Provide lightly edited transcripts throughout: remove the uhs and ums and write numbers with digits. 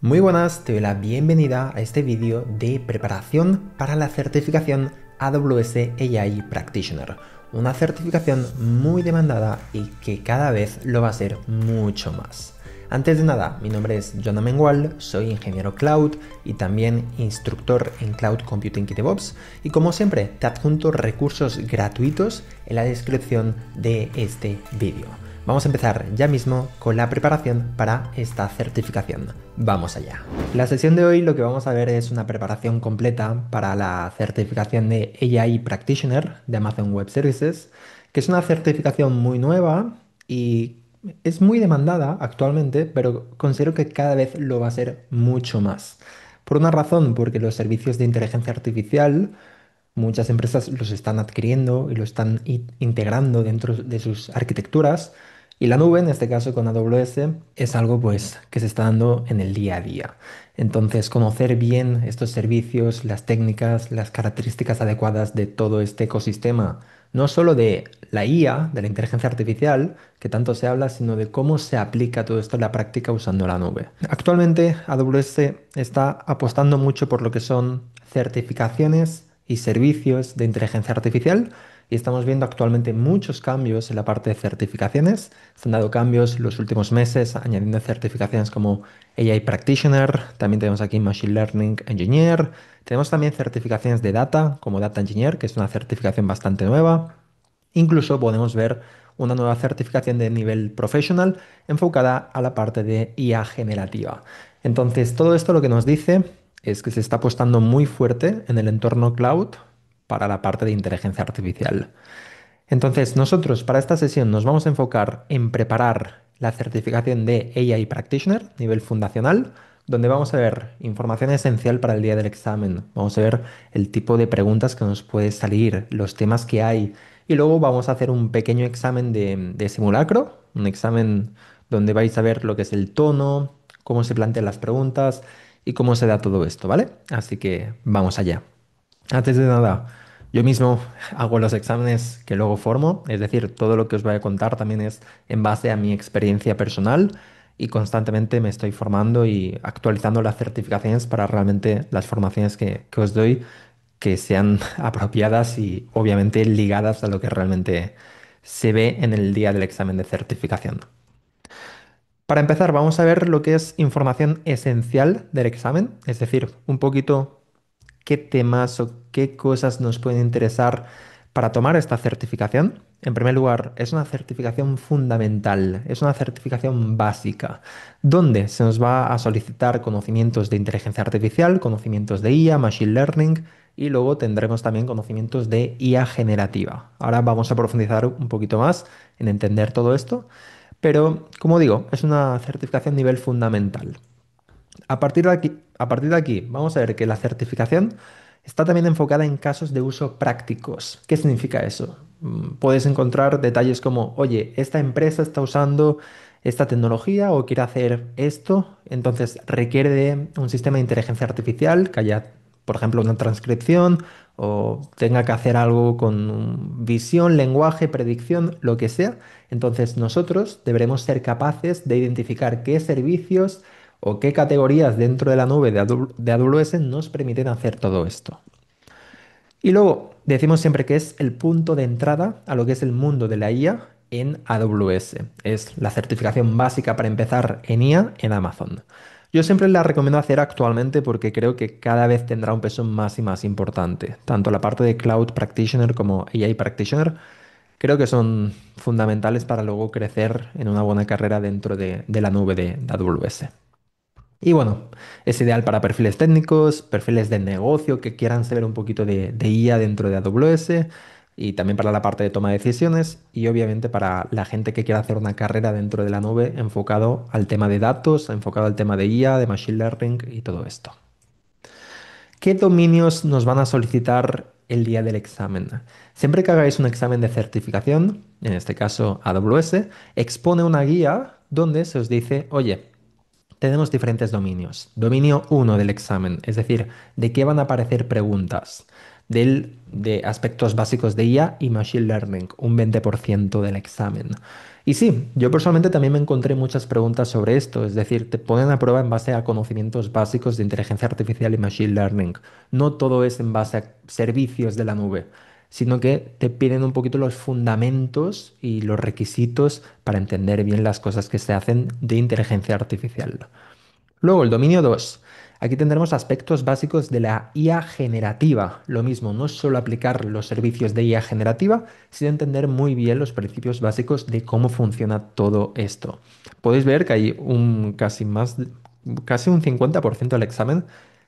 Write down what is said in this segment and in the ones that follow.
Muy buenas, te doy la bienvenida a este vídeo de preparación para la certificación AWS AI Practitioner, una certificación muy demandada y que cada vez lo va a ser mucho más. Antes de nada, mi nombre es John Amengual, soy ingeniero cloud y también instructor en Cloud Computing y DevOps, y como siempre te adjunto recursos gratuitos en la descripción de este vídeo. Vamos a empezar ya mismo con la preparación para esta certificación. Vamos allá. En la sesión de hoy lo que vamos a ver es una preparación completa para la certificación de AI Practitioner de Amazon Web Services, que es una certificación muy nueva y es muy demandada actualmente, pero considero que cada vez lo va a ser mucho más. Por una razón, porque los servicios de inteligencia artificial, muchas empresas los están adquiriendo y lo están integrando dentro de sus arquitecturas. Y la nube, en este caso con AWS, es algo pues que se está dando en el día a día. Entonces, conocer bien estos servicios, las técnicas, las características adecuadas de todo este ecosistema, no solo de la IA, de la inteligencia artificial, que tanto se habla, sino de cómo se aplica todo esto en la práctica usando la nube. Actualmente, AWS está apostando mucho por lo que son certificaciones y servicios de inteligencia artificial, y estamos viendo actualmente muchos cambios en la parte de certificaciones. Se han dado cambios los últimos meses añadiendo certificaciones como AI Practitioner, también tenemos aquí Machine Learning Engineer, tenemos también certificaciones de Data como Data Engineer, que es una certificación bastante nueva. Incluso podemos ver una nueva certificación de nivel professional enfocada a la parte de IA generativa. Entonces, todo esto lo que nos dice es que se está apostando muy fuerte en el entorno cloud para la parte de inteligencia artificial. Entonces, nosotros para esta sesión nos vamos a enfocar en preparar la certificación de AI Practitioner, nivel fundacional, donde vamos a ver información esencial para el día del examen. Vamos a ver el tipo de preguntas que nos puede salir, los temas que hay, y luego vamos a hacer un pequeño examen de simulacro, un examen donde vais a ver lo que es el tono, cómo se plantean las preguntas y cómo se da todo esto, ¿vale? Así que vamos allá. Antes de nada, yo mismo hago los exámenes que luego formo, es decir, todo lo que os voy a contar también es en base a mi experiencia personal y constantemente me estoy formando y actualizando las certificaciones para realmente las formaciones que os doy que sean apropiadas y obviamente ligadas a lo que realmente se ve en el día del examen de certificación. Para empezar, vamos a ver lo que es información esencial del examen, es decir, un poquito qué temas o qué cosas nos pueden interesar para tomar esta certificación. En primer lugar, es una certificación fundamental, es una certificación básica, donde se nos va a solicitar conocimientos de inteligencia artificial, conocimientos de IA, Machine Learning, y luego tendremos también conocimientos de IA generativa. Ahora vamos a profundizar un poquito más en entender todo esto, pero como digo, es una certificación nivel fundamental. A partir de aquí, vamos a ver que la certificación está también enfocada en casos de uso prácticos. ¿Qué significa eso? Puedes encontrar detalles como, oye, esta empresa está usando esta tecnología o quiere hacer esto, entonces requiere de un sistema de inteligencia artificial que haya, por ejemplo, una transcripción o tenga que hacer algo con visión, lenguaje, predicción, lo que sea. Entonces nosotros deberemos ser capaces de identificar qué servicios o qué categorías dentro de la nube de AWS nos permiten hacer todo esto. Y luego decimos siempre que es el punto de entrada a lo que es el mundo de la IA en AWS. Es la certificación básica para empezar en IA en Amazon. Yo siempre la recomiendo hacer actualmente porque creo que cada vez tendrá un peso más y más importante. Tanto la parte de Cloud Practitioner como AI Practitioner creo que son fundamentales para luego crecer en una buena carrera dentro de la nube de AWS. Y bueno, es ideal para perfiles técnicos, perfiles de negocio que quieran saber un poquito de IA dentro de AWS y también para la parte de toma de decisiones y obviamente para la gente que quiera hacer una carrera dentro de la nube enfocado al tema de datos, enfocado al tema de IA, de Machine Learning y todo esto. ¿Qué dominios nos van a solicitar el día del examen? Siempre que hagáis un examen de certificación, en este caso AWS, expone una guía donde se os dice, oye, tenemos diferentes dominios. Dominio uno del examen, es decir, de qué van a aparecer preguntas. de aspectos básicos de IA y Machine Learning, un 20% del examen. Y sí, yo personalmente también me encontré muchas preguntas sobre esto, es decir, te ponen a prueba en base a conocimientos básicos de inteligencia artificial y Machine Learning. No todo es en base a servicios de la nube, sino que te piden un poquito los fundamentos y los requisitos para entender bien las cosas que se hacen de inteligencia artificial. Luego, el dominio 2. Aquí tendremos aspectos básicos de la IA generativa. Lo mismo, no es solo aplicar los servicios de IA generativa, sino entender muy bien los principios básicos de cómo funciona todo esto. Podéis ver que hay casi un 50% del examen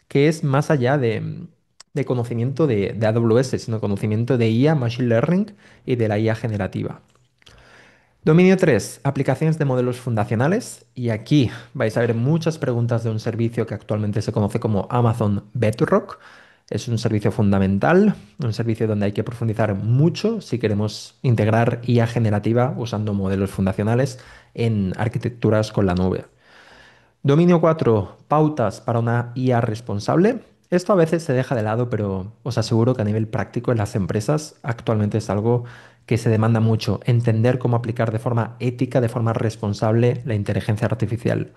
que es más allá de conocimiento de AWS, sino conocimiento de IA, Machine Learning y de la IA generativa. Dominio 3, aplicaciones de modelos fundacionales. Y aquí vais a ver muchas preguntas de un servicio que actualmente se conoce como Amazon Bedrock. Es un servicio fundamental, un servicio donde hay que profundizar mucho si queremos integrar IA generativa usando modelos fundacionales en arquitecturas con la nube. Dominio 4, pautas para una IA responsable. Esto a veces se deja de lado, pero os aseguro que a nivel práctico en las empresas actualmente es algo que se demanda mucho, entender cómo aplicar de forma ética, de forma responsable la inteligencia artificial.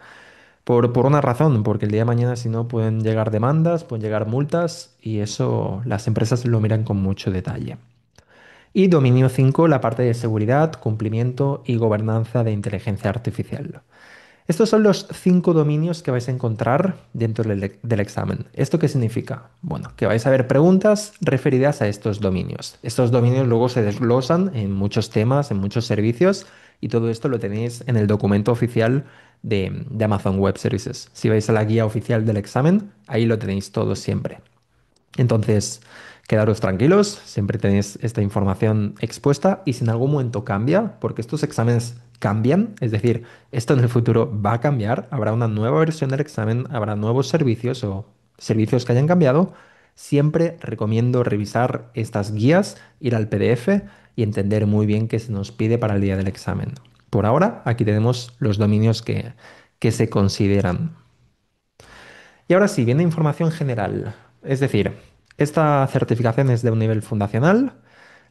Por una razón, porque el día de mañana si no pueden llegar demandas, pueden llegar multas y eso las empresas lo miran con mucho detalle. Y dominio 5, la parte de seguridad, cumplimiento y gobernanza de inteligencia artificial. Estos son los 5 dominios que vais a encontrar dentro del examen. ¿Esto qué significa? Bueno, que vais a ver preguntas referidas a estos dominios. Estos dominios luego se desglosan en muchos temas, en muchos servicios, y todo esto lo tenéis en el documento oficial de Amazon Web Services. Si vais a la guía oficial del examen, ahí lo tenéis todo siempre. Entonces, quedaros tranquilos, siempre tenéis esta información expuesta y si en algún momento cambia, porque estos exámenes cambian, es decir, esto en el futuro va a cambiar, habrá una nueva versión del examen, habrá nuevos servicios o servicios que hayan cambiado, siempre recomiendo revisar estas guías, ir al PDF y entender muy bien qué se nos pide para el día del examen. Por ahora, aquí tenemos los dominios que se consideran. Y ahora sí, viene información general. Es decir, esta certificación es de un nivel fundacional.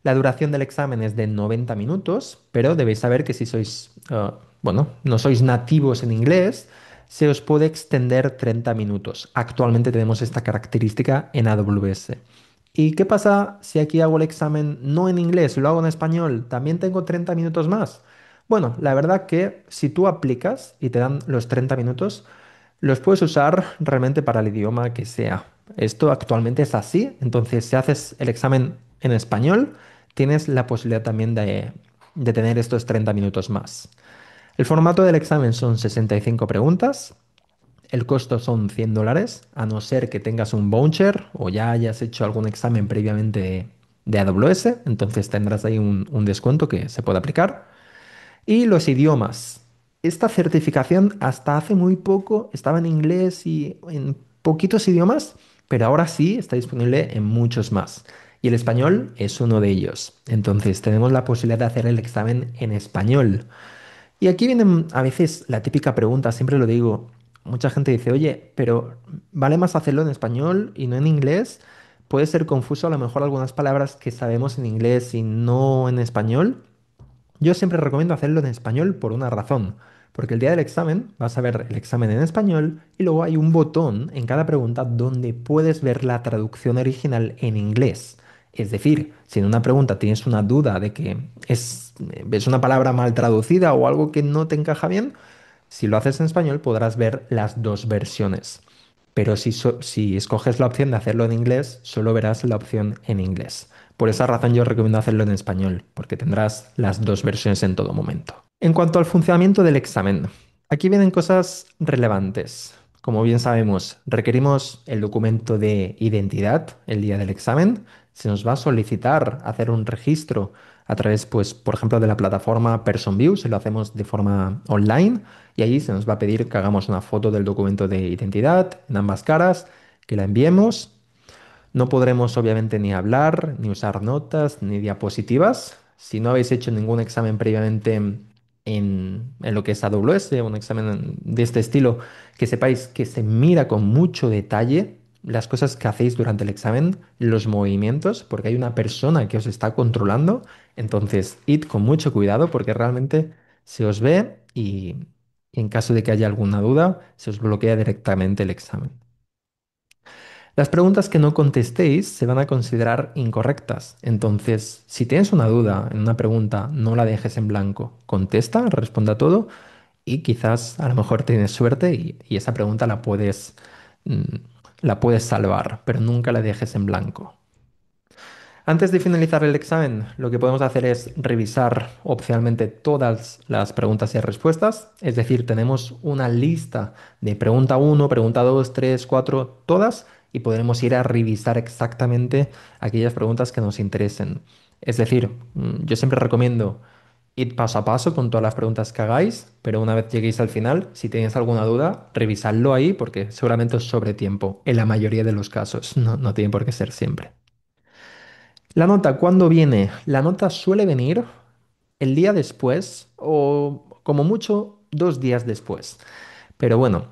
La duración del examen es de 90 minutos, pero debéis saber que si sois, bueno, no sois nativos en inglés, se os puede extender 30 minutos. Actualmente tenemos esta característica en AWS. ¿Y qué pasa si aquí hago el examen no en inglés, lo hago en español? ¿También tengo 30 minutos más? Bueno, la verdad que si tú aplicas y te dan los 30 minutos, los puedes usar realmente para el idioma que sea. Esto actualmente es así, entonces si haces el examen en español, tienes la posibilidad también de tener estos 30 minutos más. El formato del examen son 65 preguntas, el costo son $100, a no ser que tengas un voucher o ya hayas hecho algún examen previamente de AWS, entonces tendrás ahí un descuento que se puede aplicar. Y los idiomas. Esta certificación hasta hace muy poco estaba en inglés y en poquitos idiomas, pero ahora sí está disponible en muchos más. Y el español es uno de ellos. Entonces tenemos la posibilidad de hacer el examen en español. Y aquí viene a veces la típica pregunta, siempre lo digo. Mucha gente dice, oye, pero ¿vale más hacerlo en español y no en inglés? Puede ser confuso a lo mejor algunas palabras que sabemos en inglés y no en español. Yo siempre recomiendo hacerlo en español por una razón, porque el día del examen vas a ver el examen en español y luego hay un botón en cada pregunta donde puedes ver la traducción original en inglés. Es decir, si en una pregunta tienes una duda de que es una palabra mal traducida o algo que no te encaja bien, si lo haces en español podrás ver las dos versiones. Pero si escoges la opción de hacerlo en inglés, solo verás la opción en inglés. Por esa razón yo recomiendo hacerlo en español, porque tendrás las dos versiones en todo momento. En cuanto al funcionamiento del examen, aquí vienen cosas relevantes. Como bien sabemos, requerimos el documento de identidad el día del examen. Se nos va a solicitar hacer un registro a través, pues, por ejemplo, de la plataforma PersonView, si lo hacemos de forma online, y allí se nos va a pedir que hagamos una foto del documento de identidad en ambas caras, que la enviemos. No podremos obviamente ni hablar, ni usar notas, ni diapositivas. Si no habéis hecho ningún examen previamente en lo que es AWS, un examen de este estilo, que sepáis que se mira con mucho detalle las cosas que hacéis durante el examen, los movimientos, porque hay una persona que os está controlando. Entonces, id con mucho cuidado porque realmente se os ve y en caso de que haya alguna duda, se os bloquea directamente el examen. Las preguntas que no contestéis se van a considerar incorrectas. Entonces, si tienes una duda en una pregunta, no la dejes en blanco. Contesta, responda todo y quizás a lo mejor tienes suerte y esa pregunta mm, la puedes salvar, pero nunca la dejes en blanco. Antes de finalizar el examen, lo que podemos hacer es revisar opcionalmente todas las preguntas y respuestas. Es decir, tenemos una lista de pregunta uno, pregunta 2, 3, 4, todas, y podremos ir a revisar exactamente aquellas preguntas que nos interesen. Es decir, yo siempre recomiendo ir paso a paso con todas las preguntas que hagáis, pero una vez lleguéis al final, si tenéis alguna duda, revisadlo ahí porque seguramente os sobre tiempo, en la mayoría de los casos, no tiene por qué ser siempre. La nota, ¿cuándo viene? La nota suele venir el día después o como mucho 2 días después. Pero bueno,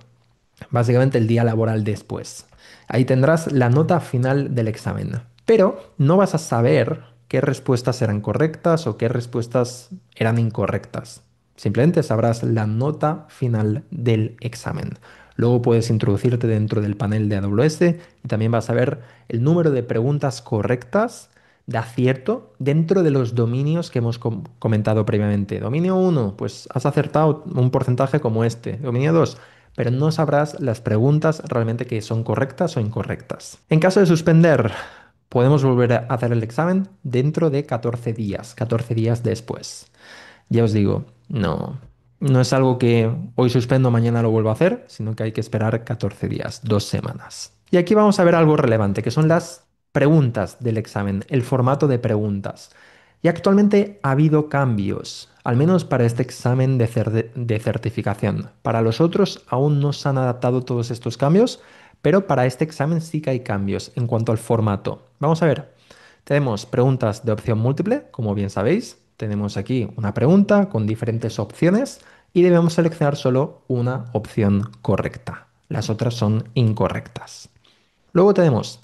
básicamente el día laboral después. Ahí tendrás la nota final del examen. Pero no vas a saber qué respuestas eran correctas o qué respuestas eran incorrectas. Simplemente sabrás la nota final del examen. Luego puedes introducirte dentro del panel de AWS y también vas a ver el número de preguntas correctas de acierto dentro de los dominios que hemos comentado previamente. Dominio uno, pues has acertado un porcentaje como este. Dominio 2, pero no sabrás las preguntas realmente que son correctas o incorrectas. En caso de suspender, podemos volver a hacer el examen dentro de 14 días después. Ya os digo, no es algo que hoy suspendo, mañana lo vuelvo a hacer, sino que hay que esperar 14 días, 2 semanas. Y aquí vamos a ver algo relevante, que son las preguntas del examen, el formato de preguntas. Y actualmente ha habido cambios, al menos para este examen de certificación. Para los otros aún no se han adaptado todos estos cambios, pero para este examen sí que hay cambios en cuanto al formato. Vamos a ver. Tenemos preguntas de opción múltiple, como bien sabéis. Tenemos aquí una pregunta con diferentes opciones y debemos seleccionar solo una opción correcta. Las otras son incorrectas. Luego tenemos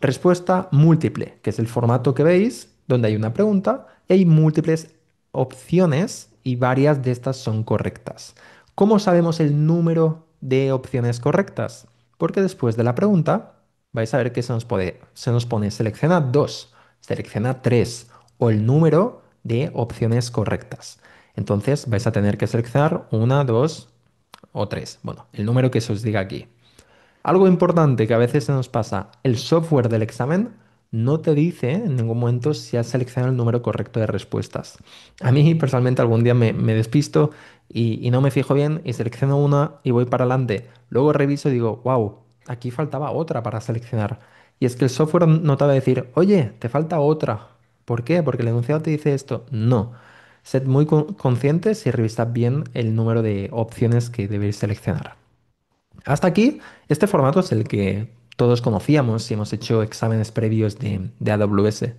respuesta múltiple, que es el formato que veis, donde hay una pregunta y hay múltiples opciones y varias de estas son correctas. ¿Cómo sabemos el número de opciones correctas? Porque después de la pregunta vais a ver que se nos pone selecciona 2, selecciona 3 o el número de opciones correctas. Entonces vais a tener que seleccionar una, 2 o 3. Bueno, el número que se os diga aquí. Algo importante que a veces se nos pasa, el software del examen no te dice en ningún momento si has seleccionado el número correcto de respuestas. A mí personalmente algún día me despisto y no me fijo bien y selecciono una y voy para adelante. Luego reviso y digo, wow, aquí faltaba otra para seleccionar. Y es que el software no te va a decir, oye, te falta otra. ¿Por qué? Porque el enunciado te dice esto. No. Sed muy conscientes y revisad bien el número de opciones que debéis seleccionar. Hasta aquí, este formato es el que todos conocíamos si hemos hecho exámenes previos de AWS.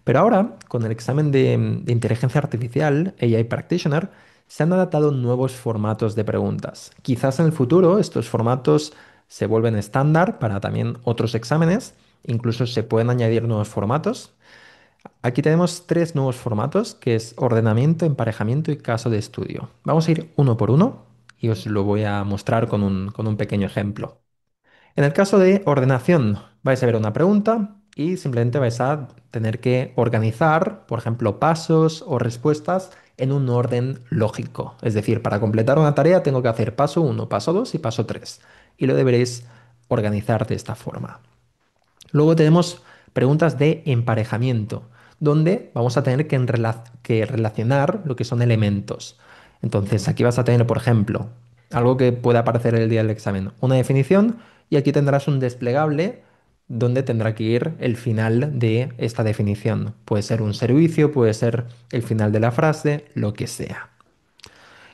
Pero ahora, con el examen de inteligencia artificial, AI Practitioner, se han adaptado nuevos formatos de preguntas. Quizás en el futuro estos formatos se vuelven estándar para también otros exámenes, incluso se pueden añadir nuevos formatos. Aquí tenemos 3 nuevos formatos, que es ordenamiento, emparejamiento y caso de estudio. Vamos a ir uno por uno y os lo voy a mostrar con un pequeño ejemplo. En el caso de ordenación, vais a ver una pregunta y simplemente vais a tener que organizar, por ejemplo, pasos o respuestas en un orden lógico. Es decir, para completar una tarea tengo que hacer paso 1, paso 2 y paso 3. Y lo deberéis organizar de esta forma. Luego tenemos preguntas de emparejamiento, donde vamos a tener que relacionar lo que son elementos. Entonces, aquí vas a tener, por ejemplo, algo que puede aparecer el día del examen, una definición, y aquí tendrás un desplegable donde tendrá que ir el final de esta definición. Puede ser un servicio, puede ser el final de la frase, lo que sea.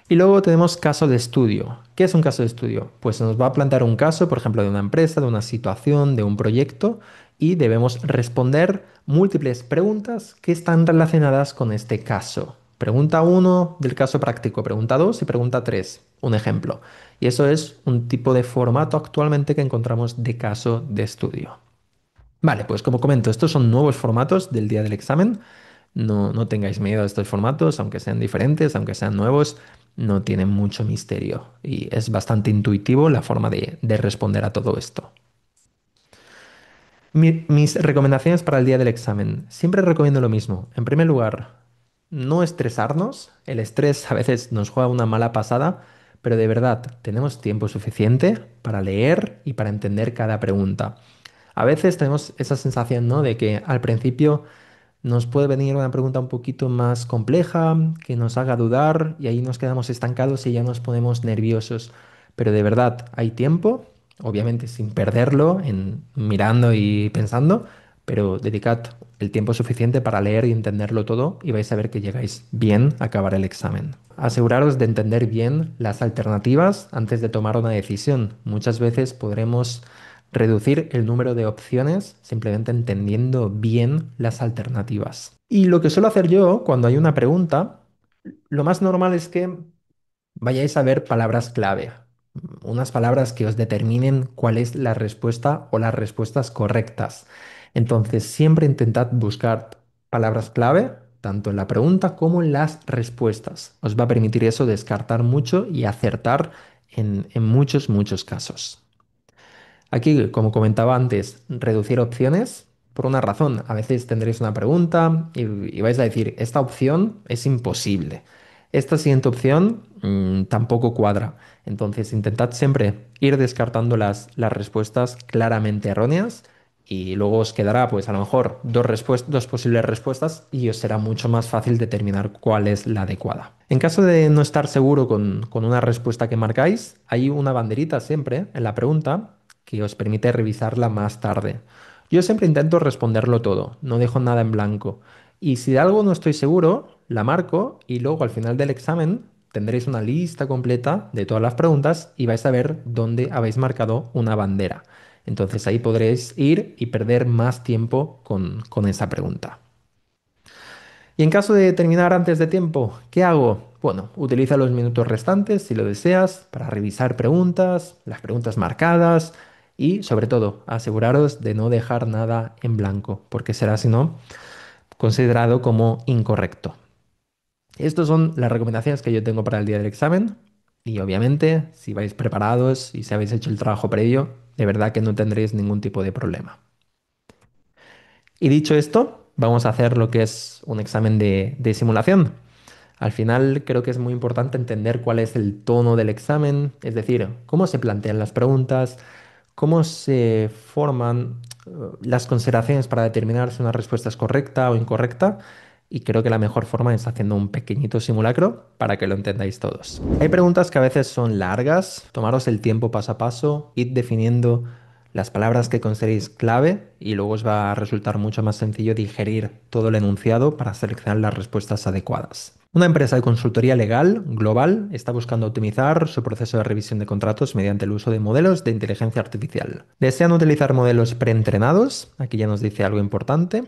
Y luego tenemos caso de estudio. ¿Qué es un caso de estudio? Pues se nos va a plantear un caso, por ejemplo, de una empresa, de una situación, de un proyecto, y debemos responder múltiples preguntas que están relacionadas con este caso. Pregunta 1 del caso práctico, pregunta 2 y pregunta 3. Un ejemplo. Y eso es un tipo de formato actualmente que encontramos de caso de estudio. Vale, pues como comento, estos son nuevos formatos del día del examen. No tengáis miedo a estos formatos, aunque sean diferentes, aunque sean nuevos, no tienen mucho misterio y es bastante intuitivo la forma de responder a todo esto. Mis recomendaciones para el día del examen. Siempre recomiendo lo mismo. En primer lugar, no estresarnos. El estrés a veces nos juega una mala pasada, pero de verdad tenemos tiempo suficiente para leer y para entender cada pregunta. A veces tenemos esa sensación, ¿no? De que al principio nos puede venir una pregunta un poquito más compleja, que nos haga dudar y ahí nos quedamos estancados y ya nos ponemos nerviosos. Pero de verdad, hay tiempo, obviamente sin perderlo en mirando y pensando, pero dedicad el tiempo suficiente para leer y entenderlo todo y vais a ver que llegáis bien a acabar el examen. Aseguraros de entender bien las alternativas antes de tomar una decisión. Muchas veces podremos reducir el número de opciones simplemente entendiendo bien las alternativas. Y lo que suelo hacer yo cuando hay una pregunta, lo más normal es que vayáis a ver palabras clave, unas palabras que os determinen cuál es la respuesta o las respuestas correctas. Entonces, siempre intentad buscar palabras clave, tanto en la pregunta como en las respuestas. Os va a permitir eso descartar mucho y acertar en muchos casos. Aquí, como comentaba antes, reducir opciones por una razón. A veces tendréis una pregunta y vais a decir, esta opción es imposible. Esta siguiente opción tampoco cuadra. Entonces, intentad siempre ir descartando las respuestas claramente erróneas y luego os quedará, pues a lo mejor dos posibles respuestas y os será mucho más fácil determinar cuál es la adecuada. En caso de no estar seguro con una respuesta que marcáis, hay una banderita siempre en la pregunta que os permite revisarla más tarde. Yo siempre intento responderlo todo, no dejo nada en blanco. Y si de algo no estoy seguro, la marco y luego al final del examen tendréis una lista completa de todas las preguntas y vais a ver dónde habéis marcado una bandera. Entonces ahí podréis ir y perder más tiempo con esa pregunta. Y en caso de terminar antes de tiempo, ¿qué hago? Bueno, utiliza los minutos restantes si lo deseas para revisar preguntas, las preguntas marcadas y sobre todo aseguraros de no dejar nada en blanco porque será si no considerado como incorrecto. Estas son las recomendaciones que yo tengo para el día del examen y obviamente si vais preparados y si habéis hecho el trabajo previo, de verdad que no tendréis ningún tipo de problema. Y dicho esto, vamos a hacer lo que es un examen de simulación. Al final creo que es muy importante entender cuál es el tono del examen, es decir, cómo se plantean las preguntas, cómo se forman las consideraciones para determinar si una respuesta es correcta o incorrecta. Y creo que la mejor forma es haciendo un pequeñito simulacro para que lo entendáis todos. Hay preguntas que a veces son largas, tomaros el tiempo paso a paso, id definiendo las palabras que consideréis clave y luego os va a resultar mucho más sencillo digerir todo el enunciado para seleccionar las respuestas adecuadas. Una empresa de consultoría legal global está buscando optimizar su proceso de revisión de contratos mediante el uso de modelos de inteligencia artificial. Desean utilizar modelos preentrenados, aquí ya nos dice algo importante,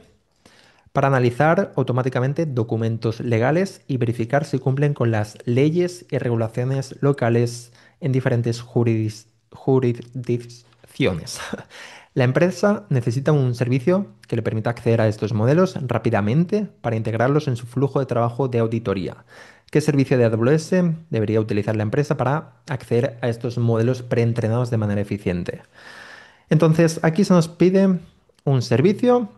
para analizar automáticamente documentos legales y verificar si cumplen con las leyes y regulaciones locales en diferentes jurisdicciones. La empresa necesita un servicio que le permita acceder a estos modelos rápidamente para integrarlos en su flujo de trabajo de auditoría. ¿Qué servicio de AWS debería utilizar la empresa para acceder a estos modelos preentrenados de manera eficiente? Entonces, aquí se nos pide un servicio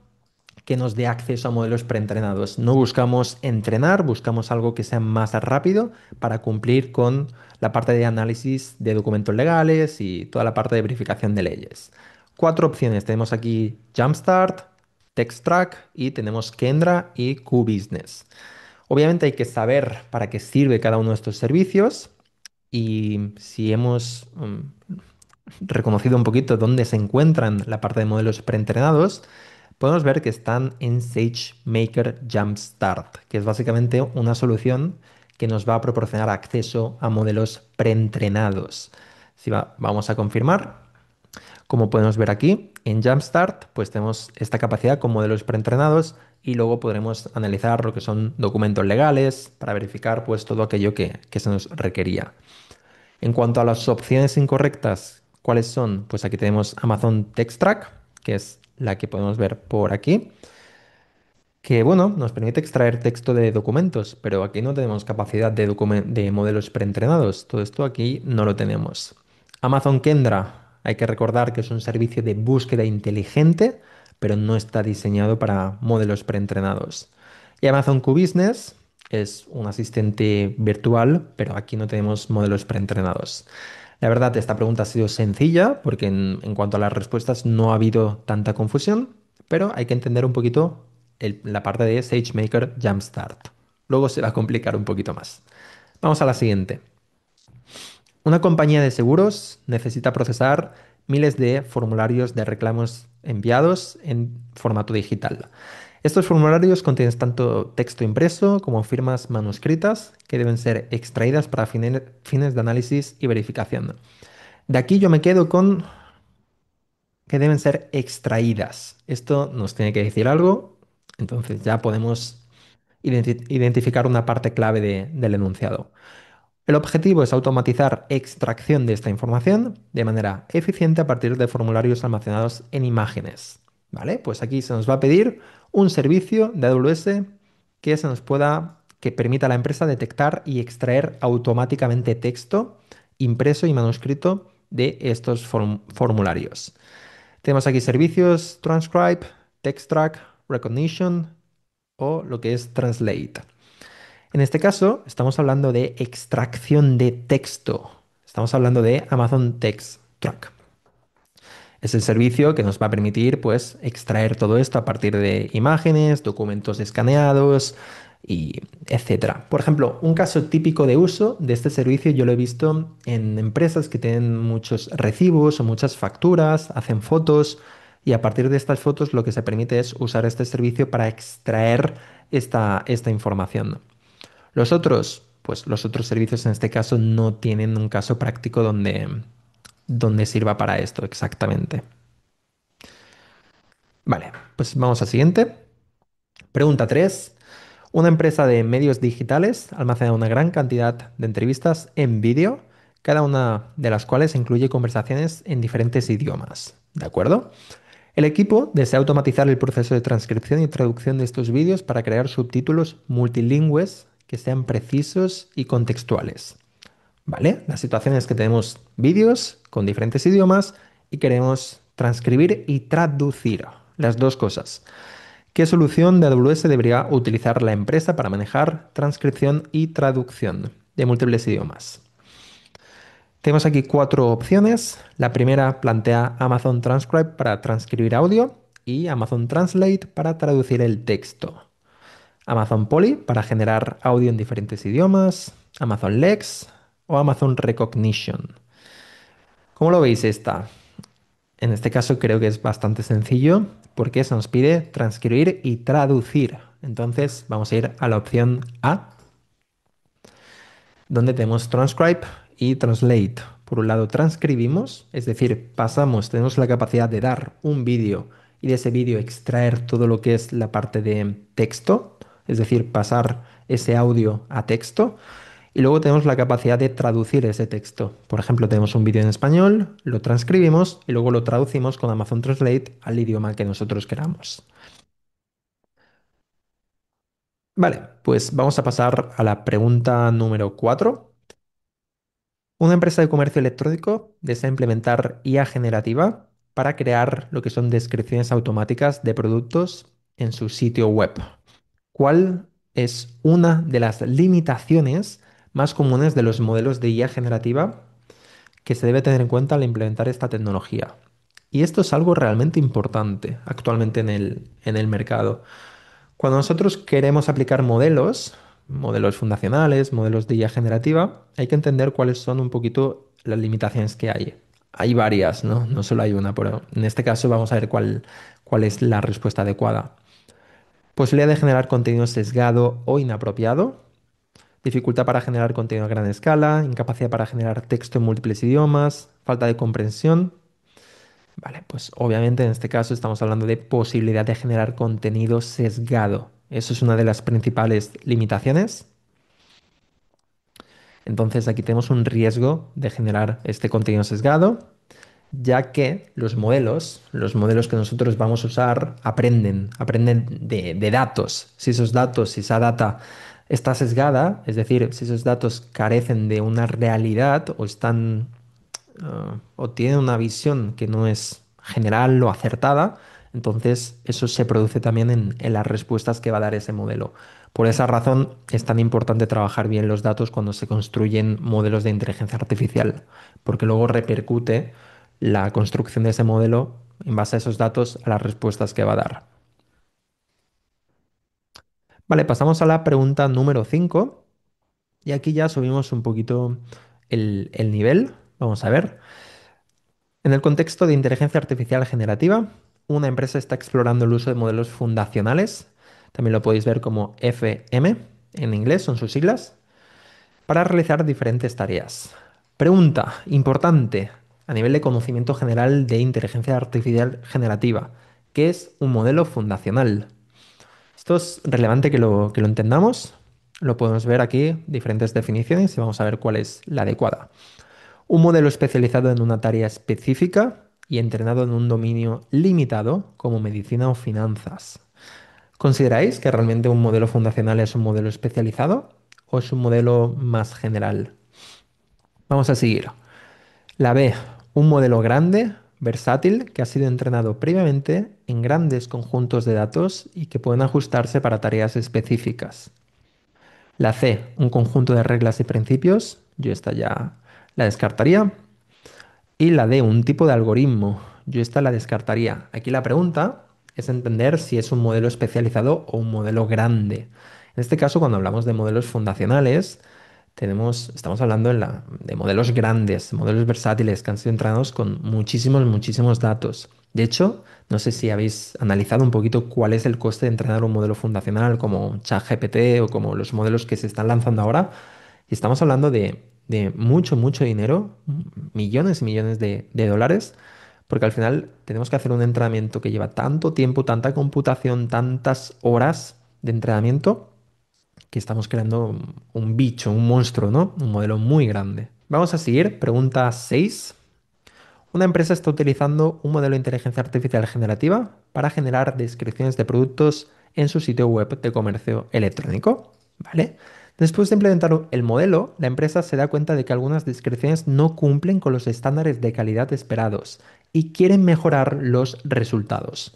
que nos dé acceso a modelos preentrenados. No buscamos entrenar, buscamos algo que sea más rápido para cumplir con la parte de análisis de documentos legales y toda la parte de verificación de leyes. Cuatro opciones. Tenemos aquí Jumpstart, TextTrack y tenemos Kendra y QBusiness. Obviamente hay que saber para qué sirve cada uno de estos servicios y si hemos reconocido un poquito dónde se encuentran la parte de modelos preentrenados, podemos ver que están en SageMaker Jumpstart, que es básicamente una solución que nos va a proporcionar acceso a modelos preentrenados. Si vamos a confirmar, como podemos ver aquí, en Jumpstart, pues tenemos esta capacidad con modelos preentrenados y luego podremos analizar lo que son documentos legales para verificar pues todo aquello que se nos requería. En cuanto a las opciones incorrectas, ¿cuáles son? Pues aquí tenemos Amazon Text Track, que es la que podemos ver por aquí, que bueno, nos permite extraer texto de documentos, pero aquí no tenemos capacidad de modelos preentrenados. Todo esto aquí no lo tenemos. Amazon Kendra, hay que recordar que es un servicio de búsqueda inteligente, pero no está diseñado para modelos preentrenados. Y Amazon QBusiness es un asistente virtual, pero aquí no tenemos modelos preentrenados. La verdad, esta pregunta ha sido sencilla porque en cuanto a las respuestas no ha habido tanta confusión, pero hay que entender un poquito la parte de SageMaker Jumpstart. Luego se va a complicar un poquito más. Vamos a la siguiente. Una compañía de seguros necesita procesar miles de formularios de reclamos enviados en formato digital. Estos formularios contienen tanto texto impreso como firmas manuscritas que deben ser extraídas para fines de análisis y verificación. De aquí yo me quedo con que deben ser extraídas. Esto nos tiene que decir algo, entonces ya podemos identificar una parte clave del enunciado. El objetivo es automatizar extracción de esta información de manera eficiente a partir de formularios almacenados en imágenes. ¿Vale? Pues aquí se nos va a pedir un servicio de AWS que permita a la empresa detectar y extraer automáticamente texto impreso y manuscrito de estos formularios. Tenemos aquí servicios Transcribe, TextTrack, Recognition o lo que es Translate. En este caso, estamos hablando de extracción de texto. Estamos hablando de Amazon Text Track. Es el servicio que nos va a permitir, pues, extraer todo esto a partir de imágenes, documentos escaneados y etcétera. Por ejemplo, un caso típico de uso de este servicio yo lo he visto en empresas que tienen muchos recibos o muchas facturas, hacen fotos y a partir de estas fotos lo que se permite es usar este servicio para extraer esta información. Los otros servicios en este caso no tienen un caso práctico donde sirva para esto exactamente. Vale, pues vamos al siguiente. Pregunta 3. Una empresa de medios digitales almacena una gran cantidad de entrevistas en vídeo, cada una de las cuales incluye conversaciones en diferentes idiomas. ¿De acuerdo? El equipo desea automatizar el proceso de transcripción y traducción de estos vídeos para crear subtítulos multilingües que sean precisos y contextuales. ¿Vale? La situación es que tenemos vídeos con diferentes idiomas y queremos transcribir y traducir las dos cosas. ¿Qué solución de AWS debería utilizar la empresa para manejar transcripción y traducción de múltiples idiomas? Tenemos aquí cuatro opciones. La primera plantea Amazon Transcribe para transcribir audio y Amazon Translate para traducir el texto. Amazon Poly para generar audio en diferentes idiomas, Amazon Lex o Amazon Recognition. ¿Cómo lo veis esta? En este caso creo que es bastante sencillo porque se nos pide transcribir y traducir. Entonces vamos a ir a la opción A, donde tenemos transcribe y translate. Por un lado transcribimos, es decir, tenemos la capacidad de dar un vídeo y de ese vídeo extraer todo lo que es la parte de texto, es decir, pasar ese audio a texto. Y luego tenemos la capacidad de traducir ese texto. Por ejemplo, tenemos un vídeo en español, lo transcribimos y luego lo traducimos con Amazon Translate al idioma que nosotros queramos. Vale, pues vamos a pasar a la pregunta número 4. Una empresa de comercio electrónico desea implementar IA generativa para crear lo que son descripciones automáticas de productos en su sitio web. ¿Cuál es una de las limitaciones más comunes de los modelos de IA generativa que se debe tener en cuenta al implementar esta tecnología? Y esto es algo realmente importante actualmente en el mercado. Cuando nosotros queremos aplicar modelos fundacionales, modelos de IA generativa, hay que entender cuáles son un poquito las limitaciones que hay. Hay varias, ¿no? No solo hay una, pero en este caso vamos a ver cuál es la respuesta adecuada. Posibilidad de generar contenido sesgado o inapropiado, dificultad para generar contenido a gran escala, incapacidad para generar texto en múltiples idiomas, falta de comprensión. Vale, pues obviamente en este caso estamos hablando de posibilidad de generar contenido sesgado. Eso es una de las principales limitaciones. Entonces aquí tenemos un riesgo de generar este contenido sesgado, ya que los modelos que nosotros vamos a usar aprenden de datos. Si esos datos, si esa data está sesgada, es decir, si esos datos carecen de una realidad o están o tienen una visión que no es general o acertada, entonces eso se produce también en las respuestas que va a dar ese modelo. Por esa razón es tan importante trabajar bien los datos cuando se construyen modelos de inteligencia artificial, porque luego repercute la construcción de ese modelo en base a esos datos a las respuestas que va a dar. Vale, pasamos a la pregunta número 5 y aquí ya subimos un poquito el nivel. Vamos a ver. En el contexto de inteligencia artificial generativa, una empresa está explorando el uso de modelos fundacionales, también lo podéis ver como FM en inglés, son sus siglas, para realizar diferentes tareas. Pregunta importante a nivel de conocimiento general de inteligencia artificial generativa. ¿Qué es un modelo fundacional? Esto es relevante que lo entendamos. Lo podemos ver aquí, diferentes definiciones, y vamos a ver cuál es la adecuada. Un modelo especializado en una tarea específica y entrenado en un dominio limitado como medicina o finanzas. ¿Consideráis que realmente un modelo fundacional es un modelo especializado o es un modelo más general? Vamos a seguir. La B, un modelo grande, versátil, que ha sido entrenado previamente en grandes conjuntos de datos y que pueden ajustarse para tareas específicas. La C, un conjunto de reglas y principios. Yo esta ya la descartaría. Y la D, un tipo de algoritmo. Yo esta la descartaría. Aquí la pregunta es entender si es un modelo especializado o un modelo grande. En este caso, cuando hablamos de modelos fundacionales, estamos hablando de modelos grandes, modelos versátiles que han sido entrenados con muchísimos, muchísimos datos. De hecho, no sé si habéis analizado un poquito cuál es el coste de entrenar un modelo fundacional como ChatGPT o como los modelos que se están lanzando ahora. Y estamos hablando de mucho, mucho dinero, millones y millones de dólares, porque al final tenemos que hacer un entrenamiento que lleva tanto tiempo, tanta computación, tantas horas de entrenamiento, que estamos creando un bicho, un monstruo, ¿no? Un modelo muy grande. Vamos a seguir. Pregunta 6. Una empresa está utilizando un modelo de inteligencia artificial generativa para generar descripciones de productos en su sitio web de comercio electrónico. ¿Vale? Después de implementar el modelo, la empresa se da cuenta de que algunas descripciones no cumplen con los estándares de calidad esperados y quieren mejorar los resultados.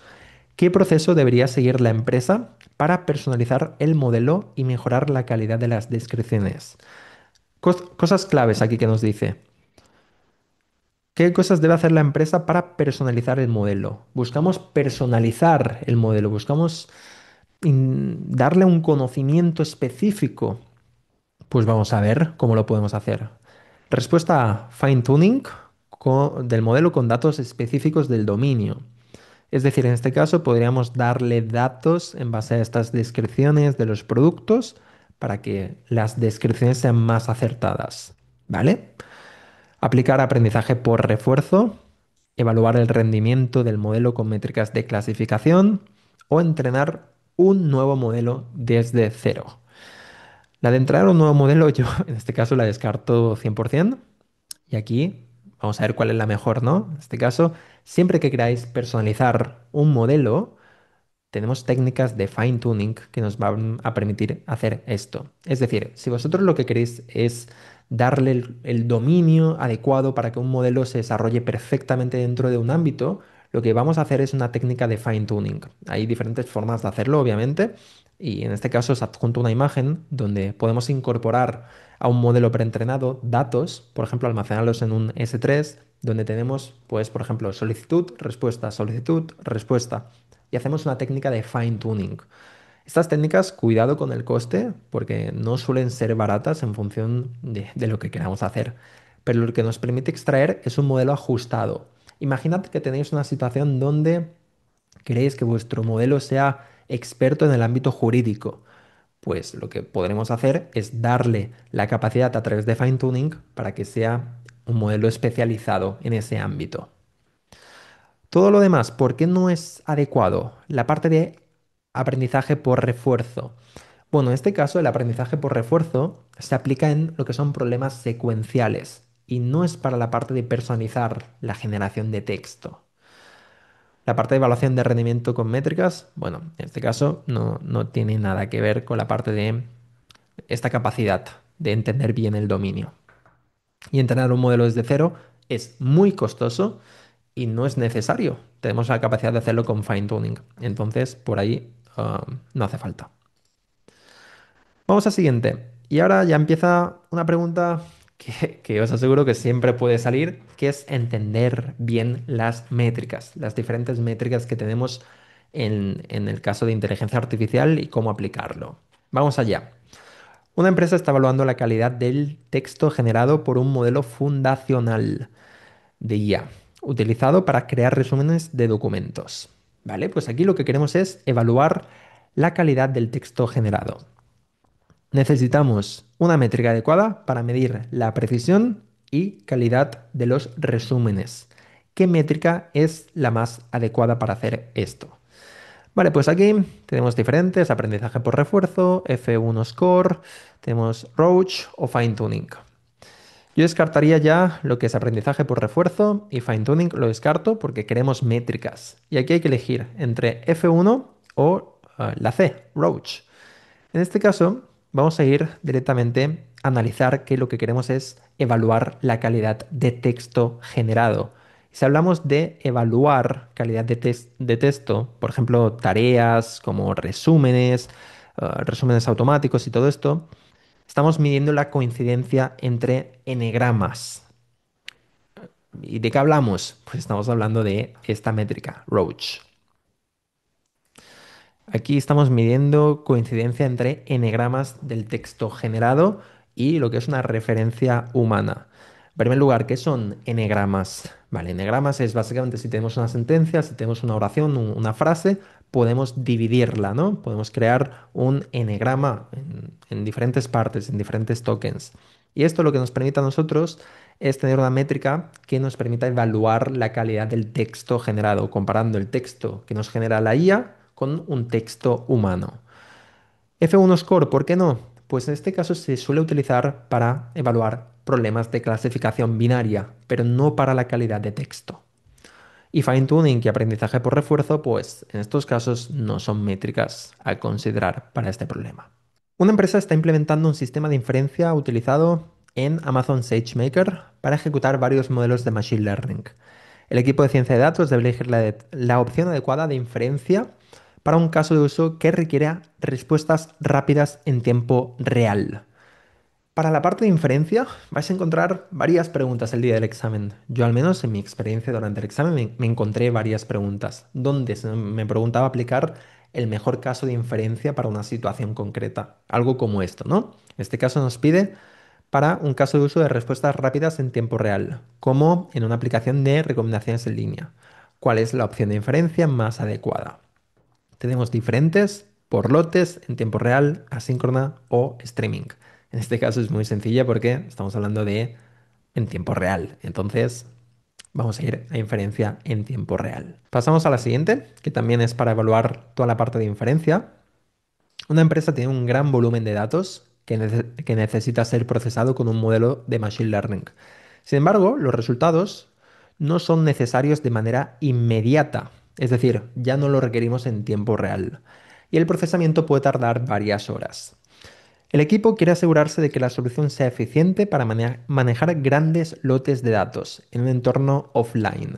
¿Qué proceso debería seguir la empresa para personalizar el modelo y mejorar la calidad de las descripciones? Cosas claves aquí que nos dice. ¿Qué cosas debe hacer la empresa para personalizar el modelo? Buscamos personalizar el modelo, buscamos darle un conocimiento específico. Pues vamos a ver cómo lo podemos hacer. Respuesta A, fine-tuning del modelo con datos específicos del dominio. Es decir, en este caso podríamos darle datos en base a estas descripciones de los productos para que las descripciones sean más acertadas. ¿Vale? Aplicar aprendizaje por refuerzo, evaluar el rendimiento del modelo con métricas de clasificación o entrenar un nuevo modelo desde cero. La de entrenar un nuevo modelo, yo en este caso la descarto 100%. Y aquí vamos a ver cuál es la mejor, ¿no? En este caso, siempre que queráis personalizar un modelo, tenemos técnicas de fine tuning que nos van a permitir hacer esto. Es decir, si vosotros lo que queréis es darle el dominio adecuado para que un modelo se desarrolle perfectamente dentro de un ámbito, lo que vamos a hacer es una técnica de fine tuning. Hay diferentes formas de hacerlo, obviamente, y en este caso os adjunto una imagen donde podemos incorporar a un modelo preentrenado datos, por ejemplo, almacenarlos en un S3, donde tenemos, pues, por ejemplo, solicitud, respuesta y hacemos una técnica de fine tuning. Estas técnicas, cuidado con el coste, porque no suelen ser baratas en función de lo que queramos hacer, pero lo que nos permite extraer es un modelo ajustado. Imaginad que tenéis una situación donde queréis que vuestro modelo sea experto en el ámbito jurídico. Pues lo que podremos hacer es darle la capacidad a través de fine tuning para que sea un modelo especializado en ese ámbito. Todo lo demás, ¿por qué no es adecuado? La parte de aprendizaje por refuerzo. Bueno, en este caso el aprendizaje por refuerzo se aplica en lo que son problemas secuenciales y no es para la parte de personalizar la generación de texto. La parte de evaluación de rendimiento con métricas, bueno, en este caso no tiene nada que ver con la parte de esta capacidad de entender bien el dominio. Y entrenar un modelo desde cero es muy costoso y no es necesario. Tenemos la capacidad de hacerlo con fine tuning. Entonces, por ahí no hace falta. Vamos al siguiente. Y ahora ya empieza una pregunta que os aseguro que siempre puede salir, que es entender bien las métricas, las diferentes métricas que tenemos en el caso de inteligencia artificial y cómo aplicarlo. Vamos allá. Una empresa está evaluando la calidad del texto generado por un modelo fundacional de IA, utilizado para crear resúmenes de documentos. ¿Vale? Pues aquí lo que queremos es evaluar la calidad del texto generado. Necesitamos una métrica adecuada para medir la precisión y calidad de los resúmenes. ¿Qué métrica es la más adecuada para hacer esto? Vale, pues aquí tenemos diferentes, aprendizaje por refuerzo, F1 Score, tenemos Roach o Fine Tuning. Yo descartaría ya lo que es aprendizaje por refuerzo y Fine Tuning lo descarto porque queremos métricas. Y aquí hay que elegir entre F1 o la C, Roach. En este caso, vamos a ir directamente a analizar que lo que queremos es evaluar la calidad de texto generado. Si hablamos de evaluar calidad de texto, por ejemplo, tareas como resúmenes, resúmenes automáticos y todo esto, estamos midiendo la coincidencia entre n-gramas. ¿Y de qué hablamos? Pues estamos hablando de esta métrica, Roach. Aquí estamos midiendo coincidencia entre n-gramas del texto generado y lo que es una referencia humana. En primer lugar, ¿qué son n-gramas? Vale, n-gramas es básicamente si tenemos una sentencia, si tenemos una oración, una frase, podemos dividirla, ¿no? Podemos crear un n-grama en diferentes partes, en diferentes tokens. Y esto lo que nos permite a nosotros es tener una métrica que nos permita evaluar la calidad del texto generado, comparando el texto que nos genera la IA con un texto humano. F1 Score, ¿por qué no? Pues en este caso se suele utilizar para evaluar problemas de clasificación binaria, pero no para la calidad de texto. Y fine tuning y aprendizaje por refuerzo, pues en estos casos no son métricas a considerar para este problema. Una empresa está implementando un sistema de inferencia utilizado en Amazon SageMaker para ejecutar varios modelos de Machine Learning. El equipo de ciencia de datos debe elegir la opción adecuada de inferencia para un caso de uso que requiera respuestas rápidas en tiempo real. Para la parte de inferencia vais a encontrar varias preguntas el día del examen. Yo al menos en mi experiencia durante el examen me encontré varias preguntas donde me preguntaba aplicar el mejor caso de inferencia para una situación concreta. Algo como esto, ¿no? En este caso nos pide para un caso de uso de respuestas rápidas en tiempo real, como en una aplicación de recomendaciones en línea. ¿Cuál es la opción de inferencia más adecuada? Tenemos diferentes por lotes en tiempo real, asíncrona o streaming. En este caso es muy sencilla porque estamos hablando de en tiempo real. Entonces vamos a ir a inferencia en tiempo real. Pasamos a la siguiente, que también es para evaluar toda la parte de inferencia. Una empresa tiene un gran volumen de datos que necesita ser procesado con un modelo de Machine Learning. Sin embargo, los resultados no son necesarios de manera inmediata, es decir, ya no lo requerimos en tiempo real, y el procesamiento puede tardar varias horas. El equipo quiere asegurarse de que la solución sea eficiente para manejar grandes lotes de datos en un entorno offline.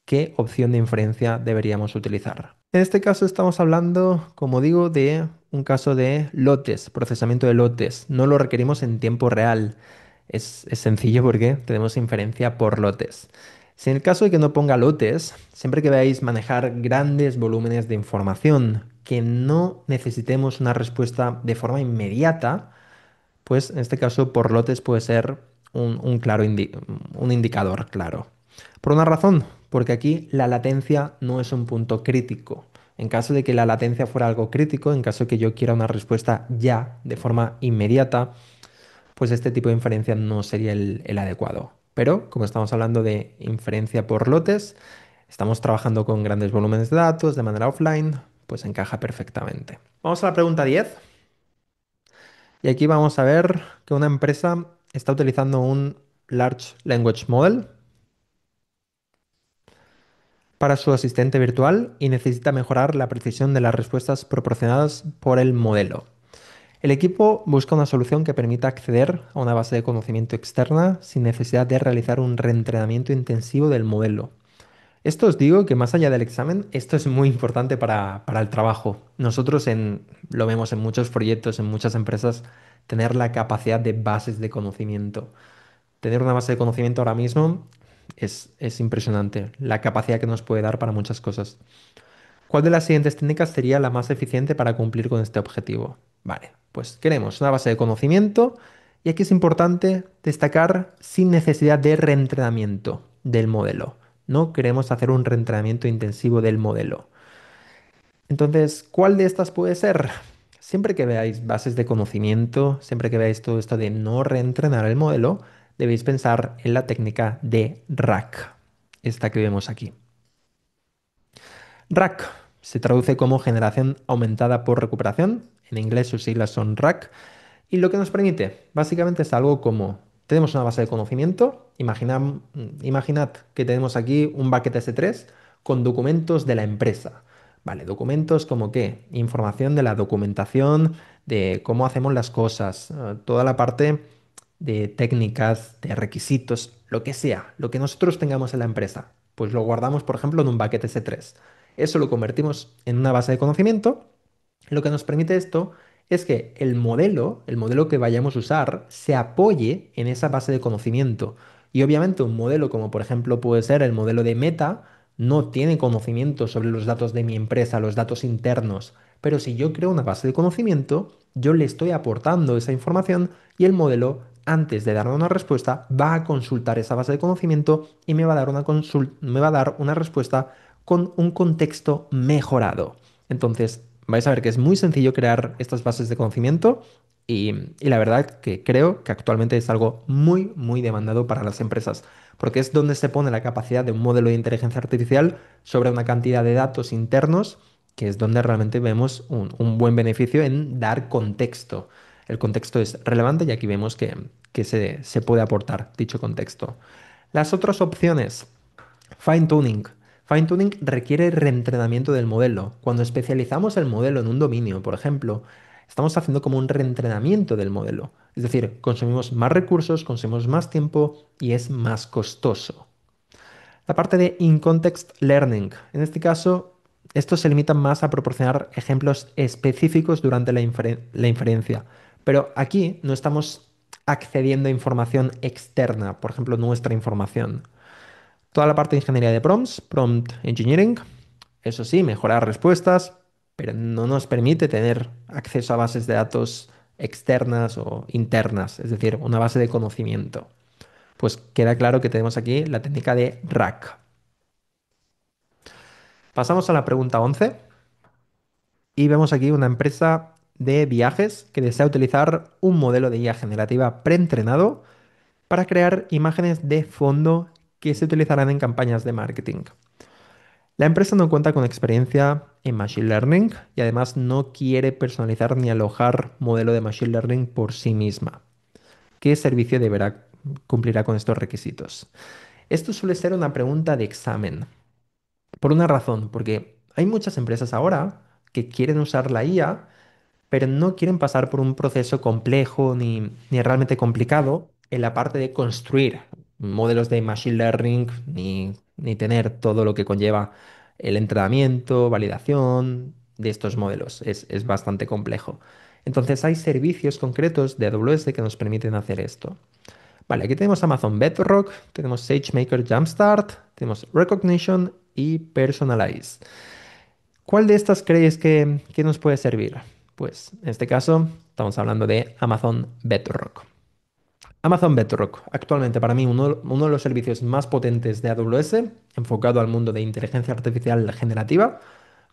¿Qué opción de inferencia deberíamos utilizar? En este caso estamos hablando, como digo, de un caso de lotes, procesamiento de lotes. No lo requerimos en tiempo real. Es sencillo porque tenemos inferencia por lotes. Si en el caso de que no ponga lotes, siempre que veáis manejar grandes volúmenes de información que no necesitemos una respuesta de forma inmediata, pues en este caso por lotes puede ser un indicador claro. Por una razón, porque aquí la latencia no es un punto crítico. En caso de que la latencia fuera algo crítico, en caso de que yo quiera una respuesta ya, de forma inmediata, pues este tipo de inferencia no sería el adecuado. Pero como estamos hablando de inferencia por lotes, estamos trabajando con grandes volúmenes de datos de manera offline, pues encaja perfectamente. Vamos a la pregunta 10. Y aquí vamos a ver que una empresa está utilizando un Large Language Model para su asistente virtual y necesita mejorar la precisión de las respuestas proporcionadas por el modelo. El equipo busca una solución que permita acceder a una base de conocimiento externa sin necesidad de realizar un reentrenamiento intensivo del modelo. Esto os digo que más allá del examen, esto es muy importante para el trabajo. Nosotros lo vemos en muchos proyectos, en muchas empresas, tener la capacidad de bases de conocimiento. Tener una base de conocimiento ahora mismo es impresionante, la capacidad que nos puede dar para muchas cosas. ¿Cuál de las siguientes técnicas sería la más eficiente para cumplir con este objetivo? Vale, pues queremos una base de conocimiento y aquí es importante destacar sin necesidad de reentrenamiento del modelo. No queremos hacer un reentrenamiento intensivo del modelo. Entonces, ¿cuál de estas puede ser? Siempre que veáis bases de conocimiento, siempre que veáis todo esto de no reentrenar el modelo, debéis pensar en la técnica de RAC, esta que vemos aquí. RAC se traduce como generación aumentada por recuperación. En inglés sus siglas son RAC. Y lo que nos permite, básicamente, es algo como, tenemos una base de conocimiento, imaginad que tenemos aquí un bucket S3 con documentos de la empresa. Vale, documentos como qué, información de la documentación, de cómo hacemos las cosas, toda la parte de técnicas, de requisitos, lo que sea, lo que nosotros tengamos en la empresa, pues lo guardamos, por ejemplo, en un bucket S3. Eso lo convertimos en una base de conocimiento. Lo que nos permite esto es que el modelo que vayamos a usar, se apoye en esa base de conocimiento. Y obviamente un modelo como por ejemplo puede ser el modelo de Meta, no tiene conocimiento sobre los datos de mi empresa, los datos internos. Pero si yo creo una base de conocimiento, yo le estoy aportando esa información y el modelo, antes de darme una respuesta, va a consultar esa base de conocimiento y me va a dar me va a dar una respuesta con un contexto mejorado. Entonces, vais a ver que es muy sencillo crear estas bases de conocimiento y la verdad que creo que actualmente es algo muy, muy demandado para las empresas, porque es donde se pone la capacidad de un modelo de inteligencia artificial sobre una cantidad de datos internos, que es donde realmente vemos un buen beneficio en dar contexto. El contexto es relevante y aquí vemos que se puede aportar dicho contexto. Las otras opciones. Fine tuning. Fine tuning requiere reentrenamiento del modelo. Cuando especializamos el modelo en un dominio, por ejemplo, estamos haciendo como un reentrenamiento del modelo. Es decir, consumimos más recursos, consumimos más tiempo y es más costoso. La parte de in-context learning. En este caso, esto se limita más a proporcionar ejemplos específicos durante la inferencia. Pero aquí no estamos accediendo a información externa, por ejemplo, nuestra información. Toda la parte de ingeniería de prompts, prompt engineering, eso sí, mejorar respuestas, pero no nos permite tener acceso a bases de datos externas o internas, es decir, una base de conocimiento. Pues queda claro que tenemos aquí la técnica de RAC. Pasamos a la pregunta 11 y vemos aquí una empresa de viajes que desea utilizar un modelo de IA generativa preentrenado para crear imágenes de fondo que se utilizarán en campañas de marketing. La empresa no cuenta con experiencia en Machine Learning y además no quiere personalizar ni alojar modelo de Machine Learning por sí misma. ¿Qué servicio cumplirá con estos requisitos? Esto suele ser una pregunta de examen. Por una razón, porque hay muchas empresas ahora que quieren usar la IA pero no quieren pasar por un proceso complejo ni realmente complicado en la parte de construir modelos de machine learning, ni tener todo lo que conlleva el entrenamiento, validación de estos modelos. Es bastante complejo. Entonces hay servicios concretos de AWS que nos permiten hacer esto. Vale, aquí tenemos Amazon Bedrock, tenemos SageMaker Jumpstart, tenemos Recognition y Personalize. ¿Cuál de estas creéis que nos puede servir? Pues en este caso estamos hablando de Amazon Bedrock. Amazon Bedrock, actualmente para mí uno de los servicios más potentes de AWS, enfocado al mundo de inteligencia artificial generativa.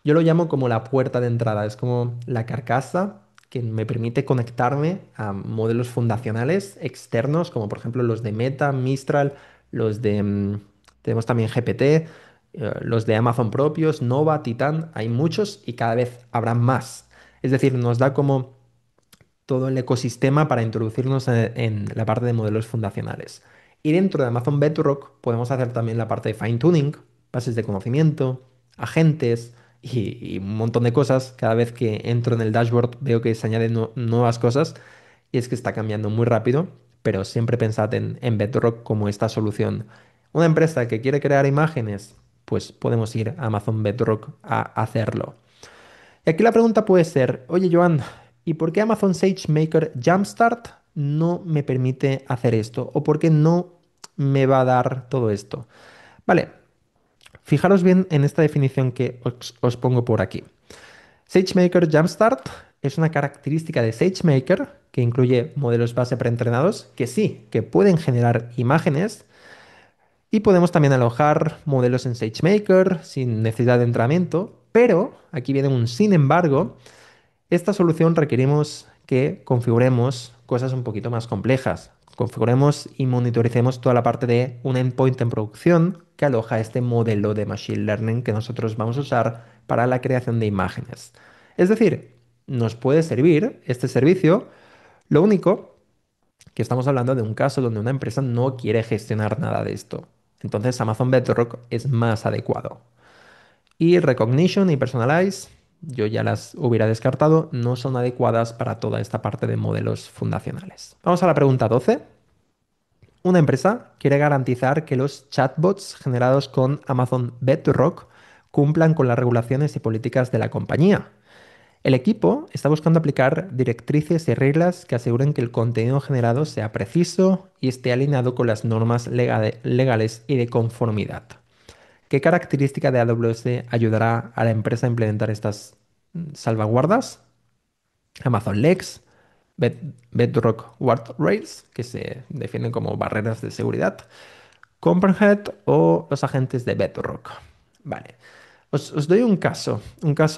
Yo lo llamo como la puerta de entrada, es como la carcasa que me permite conectarme a modelos fundacionales externos, como por ejemplo los de Meta, Mistral, los de... tenemos también GPT, los de Amazon propios, Nova, Titan, hay muchos y cada vez habrá más. Es decir, nos da como todo el ecosistema para introducirnos en la parte de modelos fundacionales. Y dentro de Amazon Bedrock podemos hacer también la parte de fine tuning, bases de conocimiento, agentes y un montón de cosas. Cada vez que entro en el dashboard veo que se añaden nuevas cosas y es que está cambiando muy rápido, pero siempre pensad en Bedrock como esta solución. Una empresa que quiere crear imágenes, pues podemos ir a Amazon Bedrock a hacerlo. Y aquí la pregunta puede ser, oye Joan, ¿y por qué Amazon SageMaker Jumpstart no me permite hacer esto? ¿O por qué no me va a dar todo esto? Vale, fijaros bien en esta definición que os pongo por aquí. SageMaker Jumpstart es una característica de SageMaker que incluye modelos base preentrenados que sí, que pueden generar imágenes y podemos también alojar modelos en SageMaker sin necesidad de entrenamiento, pero aquí viene un sin embargo. Esta solución requerimos que configuremos cosas un poquito más complejas. Configuremos y monitoricemos toda la parte de un endpoint en producción que aloja este modelo de Machine Learning que nosotros vamos a usar para la creación de imágenes. Es decir, nos puede servir este servicio, lo único que estamos hablando de un caso donde una empresa no quiere gestionar nada de esto. Entonces Amazon Bedrock es más adecuado. Y Recognition y Personalize, yo ya las hubiera descartado, no son adecuadas para toda esta parte de modelos fundacionales. Vamos a la pregunta 12. Una empresa quiere garantizar que los chatbots generados con Amazon Bedrock cumplan con las regulaciones y políticas de la compañía. El equipo está buscando aplicar directrices y reglas que aseguren que el contenido generado sea preciso y esté alineado con las normas legales y de conformidad. ¿Qué característica de AWS ayudará a la empresa a implementar estas salvaguardas? Amazon Lex, Bedrock Guardrails, que se definen como barreras de seguridad, Copperhead o los agentes de Bedrock. Vale. Os doy un caso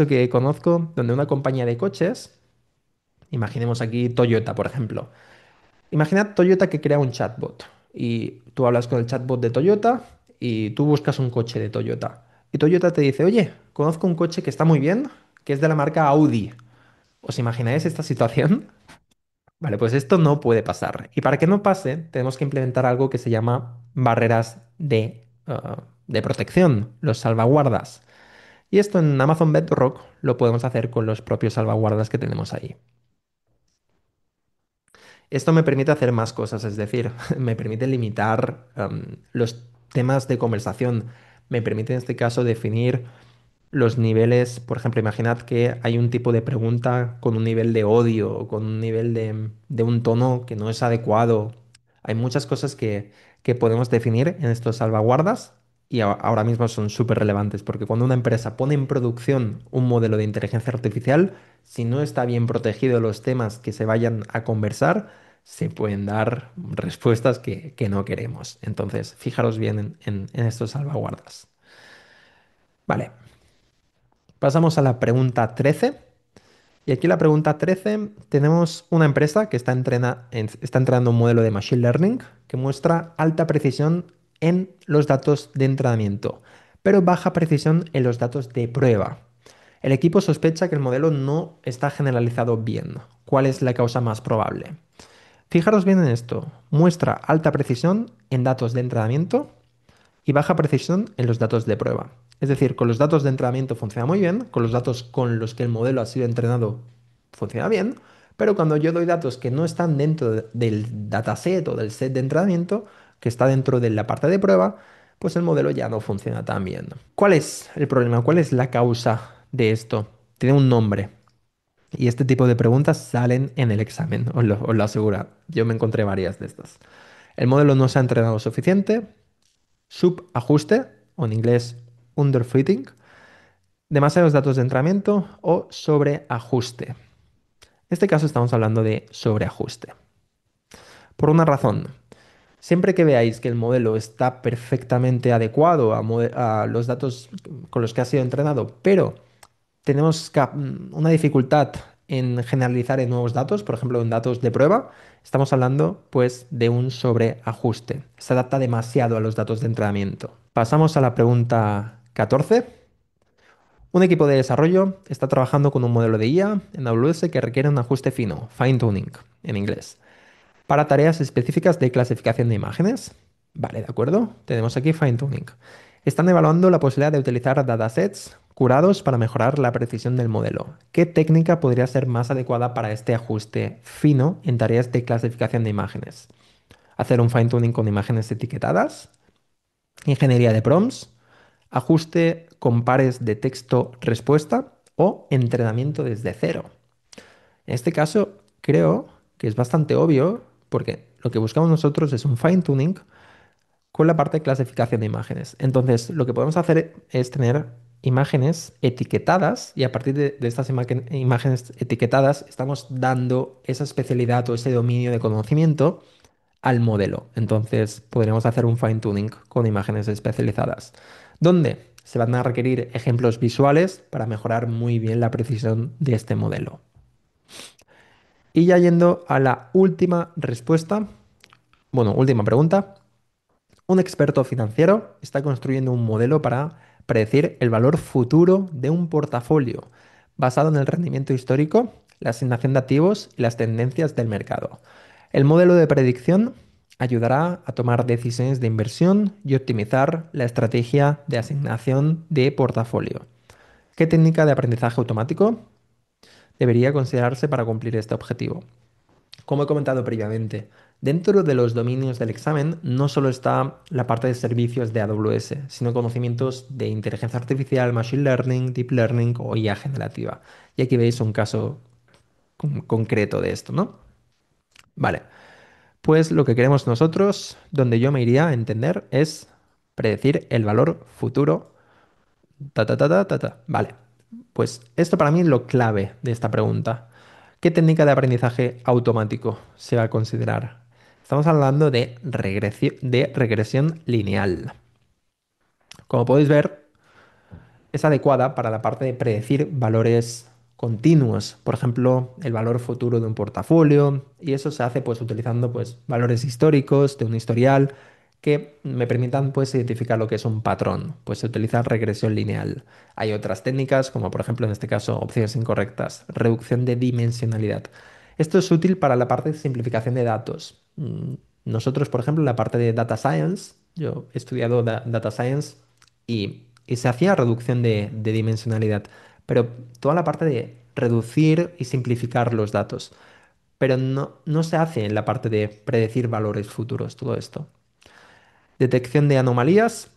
que conozco donde una compañía de coches, imaginemos aquí Toyota, por ejemplo. Imaginad Toyota que crea un chatbot y tú hablas con el chatbot de Toyota y tú buscas un coche de Toyota. Y Toyota te dice, oye, conozco un coche que está muy bien, que es de la marca Audi. ¿Os imagináis esta situación? Vale, pues esto no puede pasar. Y para que no pase, tenemos que implementar algo que se llama barreras de protección, los salvaguardas. Y esto en Amazon Bedrock lo podemos hacer con los propios salvaguardas que tenemos ahí. Esto me permite hacer más cosas, es decir, me permite limitar los temas de conversación, me permite en este caso definir los niveles, por ejemplo, imaginad que hay un tipo de pregunta con un nivel de odio o con un nivel de un tono que no es adecuado. Hay muchas cosas que podemos definir en estos salvaguardas y ahora mismo son súper relevantes porque cuando una empresa pone en producción un modelo de inteligencia artificial, si no está bien protegido los temas que se vayan a conversar, se pueden dar respuestas que no queremos. Entonces, fijaros bien en estos salvaguardas. Vale. Pasamos a la pregunta 13. Y aquí la pregunta 13, tenemos una empresa que está entrenando un modelo de Machine Learning que muestra alta precisión en los datos de entrenamiento, pero baja precisión en los datos de prueba. El equipo sospecha que el modelo no está generalizado bien. ¿Cuál es la causa más probable? Fijaros bien en esto. Muestra alta precisión en datos de entrenamiento y baja precisión en los datos de prueba. Es decir, con los datos de entrenamiento funciona muy bien, con los datos con los que el modelo ha sido entrenado funciona bien, pero cuando yo doy datos que no están dentro del dataset o del set de entrenamiento, que está dentro de la parte de prueba, pues el modelo ya no funciona tan bien. ¿Cuál es el problema? ¿Cuál es la causa de esto? Tiene un nombre. Y este tipo de preguntas salen en el examen, os lo aseguro. Yo me encontré varias de estas. El modelo no se ha entrenado suficiente, subajuste, o en inglés underfitting, demasiados datos de entrenamiento o sobreajuste. En este caso estamos hablando de sobreajuste. Por una razón, siempre que veáis que el modelo está perfectamente adecuado a los datos con los que ha sido entrenado, pero tenemos una dificultad en generalizar en nuevos datos, por ejemplo, en datos de prueba, estamos hablando pues de un sobreajuste. Se adapta demasiado a los datos de entrenamiento. Pasamos a la pregunta 14. Un equipo de desarrollo está trabajando con un modelo de IA en AWS que requiere un ajuste fino, fine-tuning en inglés, para tareas específicas de clasificación de imágenes. Vale, de acuerdo. Tenemos aquí fine-tuning. Están evaluando la posibilidad de utilizar datasets curados para mejorar la precisión del modelo. ¿Qué técnica podría ser más adecuada para este ajuste fino en tareas de clasificación de imágenes? Hacer un fine-tuning con imágenes etiquetadas, ingeniería de prompts, ajuste con pares de texto-respuesta o entrenamiento desde cero. En este caso, creo que es bastante obvio porque lo que buscamos nosotros es un fine-tuning con la parte de clasificación de imágenes. Entonces, lo que podemos hacer es tener imágenes etiquetadas y a partir de estas imágenes etiquetadas estamos dando esa especialidad o ese dominio de conocimiento al modelo. Entonces, podríamos hacer un fine-tuning con imágenes especializadas, donde se van a requerir ejemplos visuales para mejorar muy bien la precisión de este modelo. Y ya yendo a la última respuesta, bueno, última pregunta. Un experto financiero está construyendo un modelo para predecir el valor futuro de un portafolio basado en el rendimiento histórico, la asignación de activos y las tendencias del mercado. El modelo de predicción ayudará a tomar decisiones de inversión y optimizar la estrategia de asignación de portafolio. ¿Qué técnica de aprendizaje automático debería considerarse para cumplir este objetivo? Como he comentado previamente, dentro de los dominios del examen no solo está la parte de servicios de AWS, sino conocimientos de inteligencia artificial, machine learning, deep learning o IA generativa. Y aquí veis un caso concreto de esto, ¿no? Vale, pues lo que queremos nosotros, donde yo me iría a entender, es predecir el valor futuro. Vale, pues esto para mí es lo clave de esta pregunta. ¿Qué técnica de aprendizaje automático se va a considerar? Estamos hablando de regresión lineal. Como podéis ver, es adecuada para la parte de predecir valores continuos, por ejemplo, el valor futuro de un portafolio, y eso se hace pues utilizando pues valores históricos de un historial que me permitan pues identificar lo que es un patrón, pues se utiliza regresión lineal. Hay otras técnicas, como por ejemplo en este caso opciones incorrectas, reducción de dimensionalidad. Esto es útil para la parte de simplificación de datos. Nosotros, por ejemplo, en la parte de data science, yo he estudiado data science y se hacía reducción de dimensionalidad, pero toda la parte de reducir y simplificar los datos, pero no se hace en la parte de predecir valores futuros, todo esto. Detección de anomalías,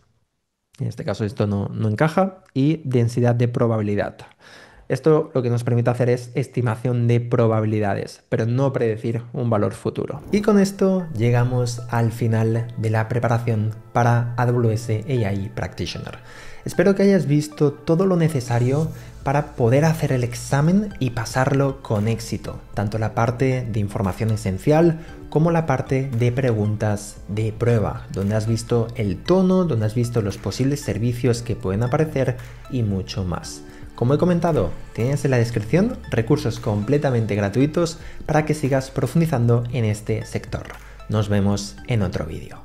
en este caso esto no encaja, y densidad de probabilidad. Esto lo que nos permite hacer es estimación de probabilidades, pero no predecir un valor futuro. Y con esto llegamos al final de la preparación para AWS AI Practitioner. Espero que hayas visto todo lo necesario para poder hacer el examen y pasarlo con éxito, tanto la parte de información esencial como la parte de preguntas de prueba, donde has visto el tono, donde has visto los posibles servicios que pueden aparecer y mucho más. Como he comentado, tienes en la descripción recursos completamente gratuitos para que sigas profundizando en este sector. Nos vemos en otro vídeo.